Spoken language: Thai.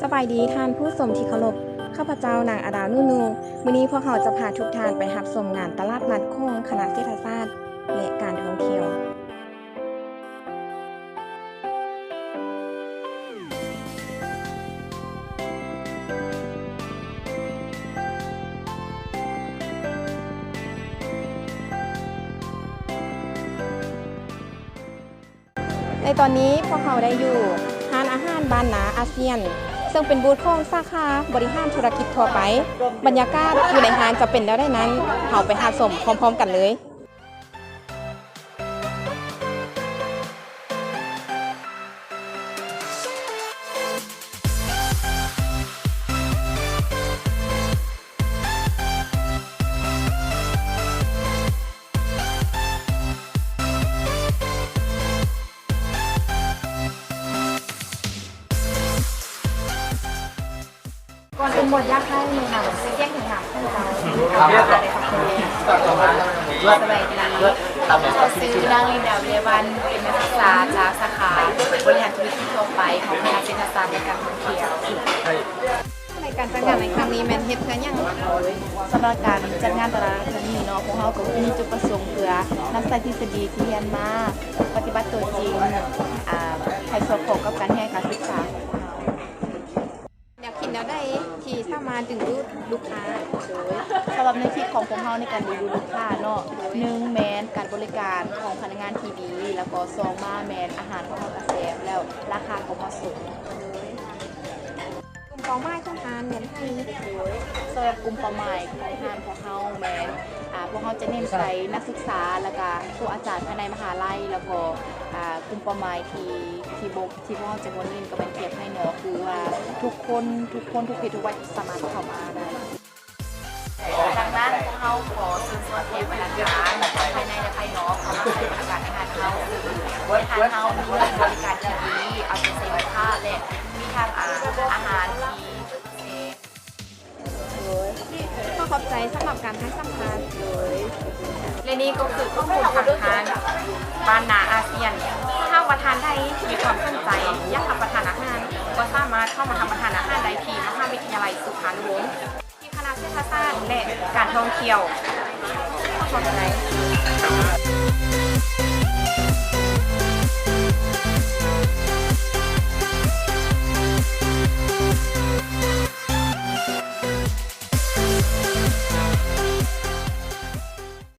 สบายดีท่านผู้ชมที่เคารพข้าพเจ้านางอดาวนูมื้อนี้พวกเราจะพาทุกท่านไปรับชมงานตลาดนัดของคณะเศรษฐศาสตร์และการท่องเที่ยวในตอนนี้พวกเขาได้อยู่ร้านอาหารบ้านนาอาเซียนซึ่งเป็นบูธของสาขาบริหารธุรกิจทั่วไปบรรยากาศอยู่ในร้านจะเป็นแล้วได้นั้นเราไปหาชมพร้อมๆกันเลยก่อนอื่นหมดยากให้เลยค่ะแจ้งถึงหนักให้เราสบายดีเราซื้อนางลินดาวเรวันเป็นนักศึกษาจากสาขาบริหารธุรกิจทั่วไปของคณะเศรษฐศาสตร์และการท่องเที่ยวในการจัดงานในครั้งนี้แมนเฮ็ดเพื่อยังสำหรับการจัดงานแต่ละครั้งนี้เนาะพวกเราก็มีจุดประสงค์เพื่อนำใส่ทฤษฎีที่เรียนมาปฏิบัติตัวจริงให้สอดคล้องกับการให้การศึกษาคิดแล้วได้ที่สามารถดึงดูดลูกค้าโดยสำหรับในที่ของพวกเราในการดึงดูดลูกค้าเนาะ1แมนการบริการของพนักงานที่ดีแล้วก็2มาแมนอาหารของเรากระแสแล้วราคาก็เหมาะสมกลุ่มเป้าหมายของทานแมนให้โดยสำหรับกลุ่มเป้าหมายของทานของเราแมนพวกเราจะเน้นใส่นักศึกษาแล้วก็ผู้อาจารย์ภายในมหาลัยแล้วก็กลุ่มเป้าหมายที่พวกเราจะวนเน้นก็เป็นเกียรติให้เนาะคือว่าทุกคนทุกเพศทุกวัยสามารถเข้ามาได้ดังนั้นพวกเราขอเชิญชวนแขกบรรดาภายในและภายนอกเข้ามาใช้บริการอาหารเราบริการเรามีบริการที่ดีเอาใจใส่ลูกค้าและมีทางอาหารที่ขอขอบใจสำหรับการให้สัมภาษณ์เลยและนี่ก็คือข้อมูลทางทานบ้านนาอาเซียนถ้าประธานใดมีความสนใจอยากทำประทานอาหารก็สามารถเข้ามาทำประทานอาหารได้ที่มหาวิทยาลัยสุพรรณวงศ์ที่คณะเศรษฐศาสตร์และการท่องเที่ยวขอบใจ